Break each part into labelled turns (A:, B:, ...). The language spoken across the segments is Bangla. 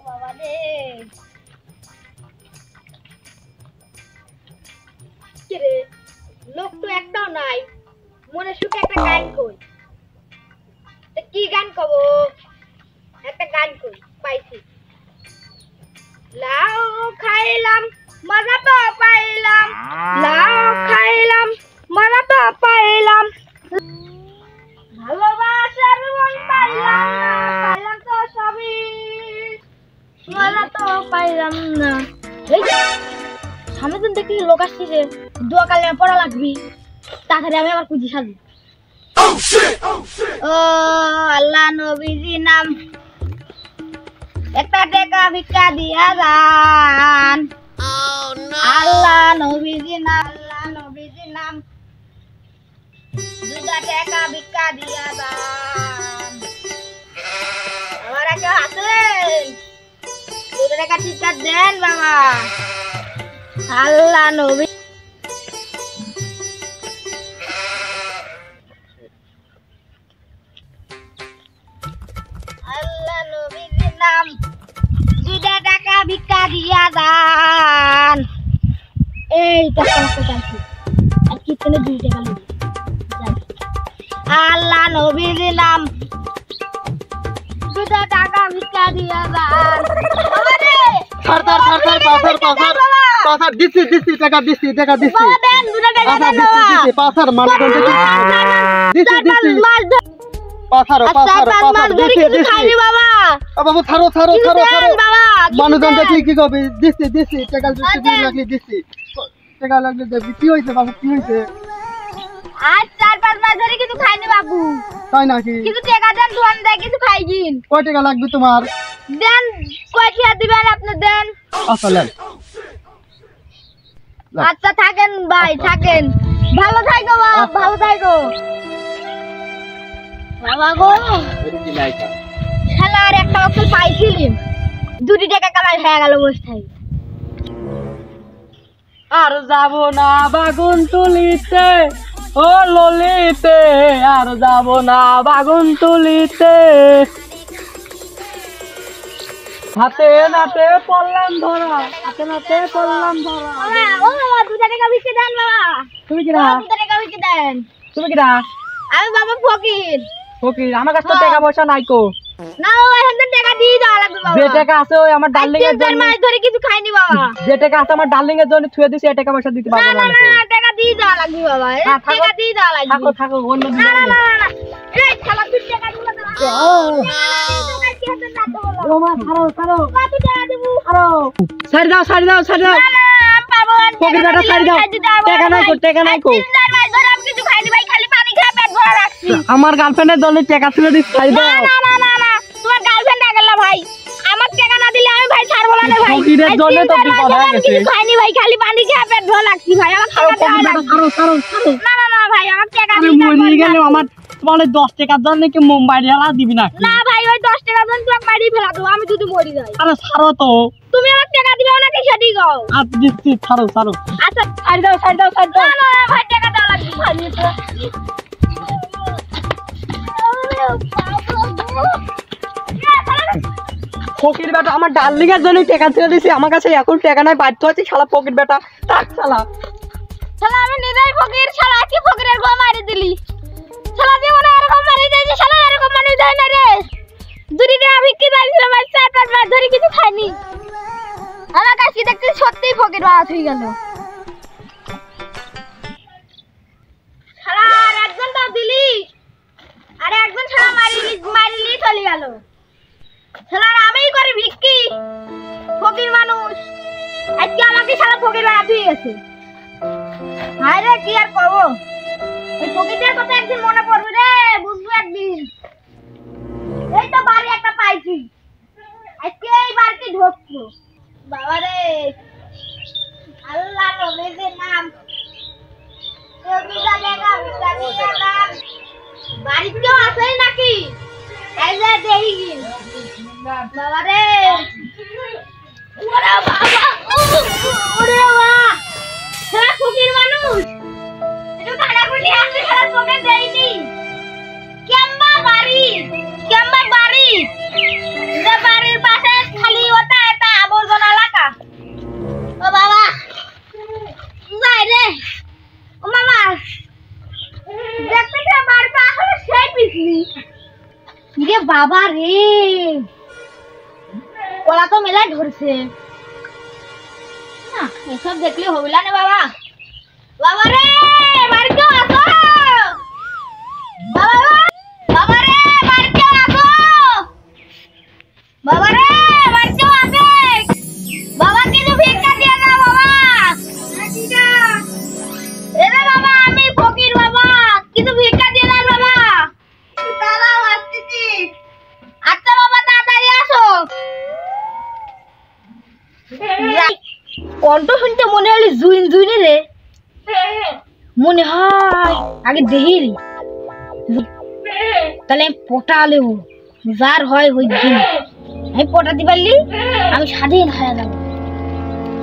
A: বাবা রে কি রে লোক তো একটাও নাই মনে সুখে একটা গান কই তা কি গান কব একটা গান কই পাইছি লাউ খাইলাম মজা তো পাইলাম লাউ খাইলাম মজা তো পাইলাম ভালোবাসার মন পাইলাম না পাইলাম তো সবই মজা তো পাইলাম না সামনে দিন দেখি লোক আসছে যে দোয়া কালে পড়া লাগবি তাড়াতাড়ি আমি আবার খুঁজি সাজি ও আল্লাহ নবীজি নাম একটা টাকা ভিক্ষা দিয়া যান আল্লাহ নবীজি নাম দুটা টাকা ভিক্ষা দিয়া যান আমার একটা আছে দুটা টাকা ভিক্ষা দেন বাবা আল্লাহ নবী আল্লাহ নবীজির নাম দুটা টাকা ভিক্ষা দিয়া যান এই টাকা চাইছি আর কিতনে 2 টাকা লই আল্লাহ নবীজির নাম দুটা টাকা ভিক্ষা দিয়া যান আমারে
B: পাসার দিছি টাকা দিছি
A: বাবা দেন 2 টাকা দেন বাবা
B: পাসার মানুষজন দিছি পাসার
A: দিছি খাইনি বাবা
B: বাবু ছাড়ো
A: বাবা
B: মানুষজন দেখি কি কবে দিছি টাকা দিছি টাকা লাগলে দেবি কি হইছে বাবু কি হইছে
A: আজ 4-5 মাস ধরে কিছু খাইনি বাবু
B: তাই নাকি
A: কিছু টাকা দেন দোকান থেকে কিছু খাইগিন
B: কয় টাকা লাগবে তোমার
A: দেন কয় টাকা দিবেন আপনি দেন
B: আচ্ছা লেন
A: আচ্ছা থাকেন ভাই থাকেন ভালো থাকো বাবা ভালো থাকো বাবা গো শালা আর একটা অক্সল পাইছিলাম 2 টাকা কামাই হয়ে গেল বসে থাকি
C: আর যাব না বাগুন তুলিতে ও ললিতে আর যাব না বাগুন তুলিতে হাতে নাতে পড়লাম ধরা
A: বাবা ও বাবা 2 টাকা বিকে দেন বাবা
C: তুমি কিরা
A: 2 টাকা বিকে দেন
C: তুমি কিরা
A: আমি বাবা ফকির
C: ফকির আমার কাছে তো টাকা পয়সা নাই কো
A: না বাবা এখন টাকা দিয়ে দাও লাগবে বাবা
C: যে টাকা আছে ওই আমার ডার্লিং এর জন্য
A: মাস ধরে কিছু খাইনি বাবা
C: যে টাকা আছে আমার ডার্লিং এর জন্য থুয়ে দিছি এই টাকা পয়সা দিতে পারবো না
A: না টাকা দিয়ে দাও লাগবে বাবা টাকা দিয়ে দাও লাগবে
C: থাকো অন্য
A: না এই শালা 2 টাকা দিলা দাও
C: ও মা ছাড়ো
A: কত টাকা দেবো
C: ছাড় দাও ফকির বেটা ছাড় দাও টাকা নাই কো
A: কিছু খাইনি ভাই খালি পানি খেয়ে পেট ভরা রাখছি
C: আমার গার্লফ্রেন্ডের জন্য টাকা তুলে দিছি ছাড় দাও
A: না তোমার গার্লফ্রেন্ড আগলা ভাই আমার টাকা না দিলে আমি ভাই ছাড়বো না ভাই
C: ফকিরের জন্য তো বিপদ হয়ে গেছে
A: কিছু খাইনি ভাই খালি পানি খেয়ে পেট ভরা রাখছি ভাই আমার টাকা দাও না ভাই আমার টাকা
C: আমি মরে গেলে আমার তোমার 10 টাকার জন্য কি মুম্বাই ঢালা দিবি না
A: না ভাই ওই 10 টাকা জন্য তোমাকে মারি ফেলা দেবো আমি যদি মরি যাই
C: আরে ছাড়ো তো
A: তুমি আমার টাকা দিবে নাকি সেটি গাও
C: আজ দিচ্ছি ছাড়ো
A: আচ্ছা ছাড় দাও না ভাই টাকা দাও লাগবে
C: ফকির বেটা আমার ডার্লিং এর জন্য টাকা তুলে দিছি আমার কাছে এখন টাকা নাই বাধ্য আছি শালা ফকির বেটা থাক শালা
A: আমি নিজেই ফকির শালা কি ফকিরের গো মারি দিলি শালা জীবনে এরকম মারি দিয়েছি শালা এরকম মানুষ দেয় না রে দুটি টাকা ভিক্ষি চাইছিলাম আর 4-5 মাস ধরে কিছু খাইনি আমার কাছে দেখতে সত্যিই ফকির বাস হয়ে গেল শালা আর একজন তো দিলি আর একজন শালা মারিলি চলে গেল শালা আমিই করে ভিক্ষি ফকির মানুষ আজকে আমাকে শালা ফকির বানাতে গেছে হায় রে কি আর করবো এই ফকিরের কথা একদিন মনে পড়বে রে বুঝবো একদিন এই তো বাড়ি একটা পাইছি আজকে এই বাড়িতে ঢুকবো বাবা রে আল্লাহ নবীর নাম বাড়িতে কেউ আসেই নাকি এই যে দেখি বাবা রে ওরে বাবা সারা ফকির মানুষ এটা টাকা গুলি আসে সারা তোকে দেইনি কেম্বা বাড়ি রে বাবা রে, কলা তো মেলায় ধরছে না, এসব দেখলে হবে না বাবা। বাবা রে বাড়িতে আসো, বাবা বাবা রে বাড়িতে আসো, বাবা রে বাড়িতে আসে, বাবা কিছু ভিক্ষা দিয়ে দাও বাবা। এরে বাবা আমি ফকির বাবা, কিছু ভিক্ষা দিয়ে দাও বাবা। দাঁড়াও আসতেছি। আচ্ছা বাবা তাড়াতাড়ি আসো। কণ্ঠ শুনতে মনে হলো জুইন জুইনে রে, মনে হয় আগে দেখিলি, তাহলে আমি পটা লেবো, যার হয় ওই দিন আমি পটাতে পারলি আমি স্বাধীন হয়ে যাবো,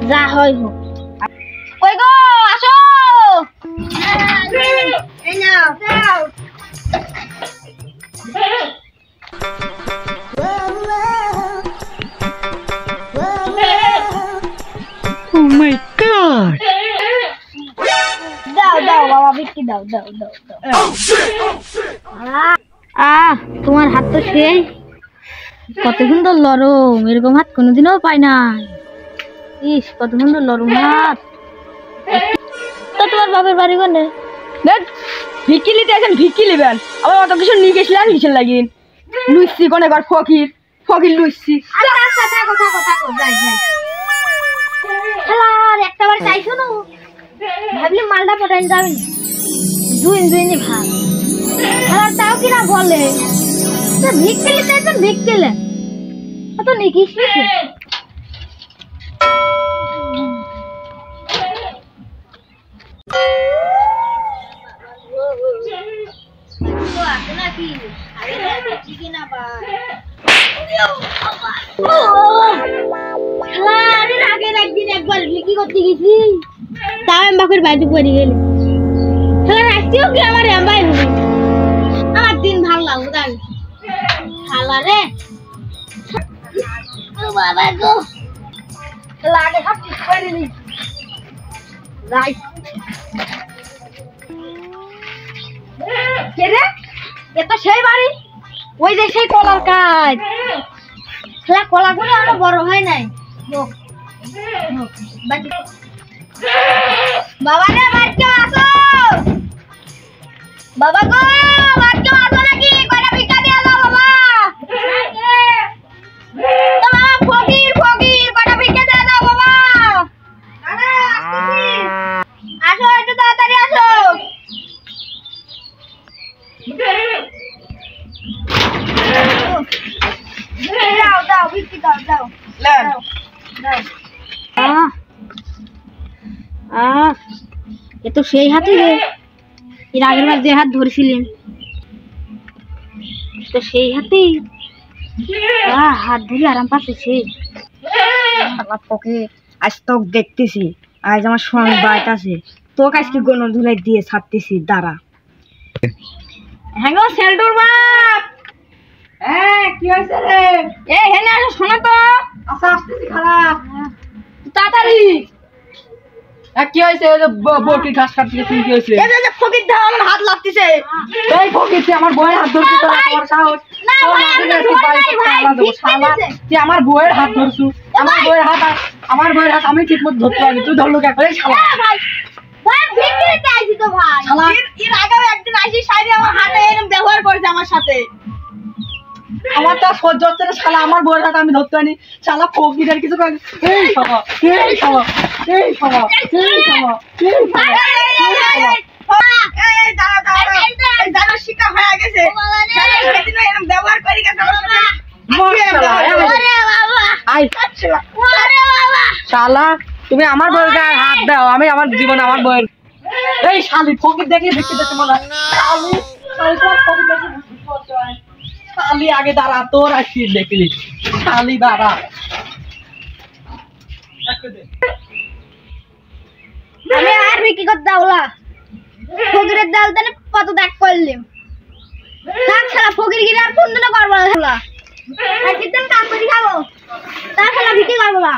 A: যা হয় হোক। কই গো আসো, এই নাও যাও।
C: Oh my god!
A: দাও দাও বাবা বিক্রি দাও দাও দাও দাও। তোমার হাত তো সেই কত সুন্দর নরম, এরকম হাত কোনোদিনও পাই নাই। ইস কত সুন্দর নরম হাত। তো তোমার বাপের বাড়ি কোনে?
C: ভিকি লিতে আছেন, ভিকি লিবেন আবার অত কিছু নিয়ে গেছিলেন কিসের লাগিন? লুইসি কোন একবার ফকির ফকির লুইসি।
A: আচ্ছা থাকো থাকো থাকো, যাই যাই। আর একটা বার চাইছো না, ভাবলি মালটা পটাইন যাবে দুইন দুইনি ভাত, আর তাও কিনা বলে ভিক্ষে লিতে আছেন, ভিক্ষে লেন অত নিকিস লিখে। একদিন একবার বিক্রি করতে গেছি, তাও আমি বাপের বাড়িতে পড়ে গেলি। রাখতেও কি আমার এমবাই হবে, আমার দিন ভালো লাগলো তাই খালা রে বাবা গো লাগে সব ঠিক করে নি। কে রে, এ তো সেই বাড়ি, ওই যে সেই কলার কাজ। কলাগুলো আরো বড় হয় নাই। বাবা রে বাড়িতে আসো, বাবা গো বাড়িতে আসো নাকি, কয়টা ভিক্ষা দিয়ে দাও বাবা। তো বাবা ফকির ফকির, কয়টা ভিক্ষা দিয়ে দাও বাবা। আসো একটু তাড়াতাড়ি আসো। দাও দাও ভিক্ষি দাও দাও দাও দাও। এ তো সেই হাতই রে, এর আগের বার যে হাত ধরেছিলেন তো সেই হাতেই হাত ধরে আরাম পাচ্ছে।
C: আজ তোকে দেখতেছি, আজ আমার সংবাদ আছে, তোকে আজকে গণ ধুলাই দিয়ে ছাড়তেছি, দাঁড়া। হ্যাঁ গো সেলটুর বাপ, হ্যাঁ কি হয়েছে রে? এ হেনে আসো শোনা তো। আচ্ছা আসতেছি খারাপ, তাড়াতাড়ি। কি হয়েছে? বটি ঘাস কাটতে কি হয়েছে? এই যে ফকির দা আমার হাত লাগতেছে। এই ফকির তুই আমার বউয়ের হাত ধরছিস, তোর তোমার সাহস?
A: না ভাই আমি ধরি নাই ভাই,
C: তুই আমার বউয়ের হাত ধরছু, আমার বউয়ের হাত আমি ঠিকমতো ধরতে পারি, তুই ধরলু কে করে? শালা
A: ভাই ভাই ভিক্ষে দিতে আইছি তো ভাই।
C: শালা এর আগেও একদিন আইছি, সাইডে আমার হাতে এরকম ব্যবহার করেছে আমার সাথে। আমার তো সহ্য হচ্ছে না, শালা আমার বউয়ের হাত আমি ধরতে পারি, শালা ফকির আর কিছু করে। এই শালা এই শালা এই শালা এই শালা এই শালা শালা তুমি আমার বউয়ের গায়ে হাত দাও, আমি আমার জীবনে আমার বউয়ের এই শালি ফকির দেখলে দেখতে দেখতে মনে হয় শালি শালি তোমার ফকির দেখলে শালি আগে দাঁড়া, তোর আসি দেখলি শালি দাঁড়া।
A: আমি আর বিক্রি করতে দাওলা, ফকিরের ডাল তাহলে কত দেখ করলাম, থাক শালা ফকির গিরে আর কোন দিনও করবো না শালা, আর কিদিন কাম করি খাবো, তা শালা বিক্রি করবো না।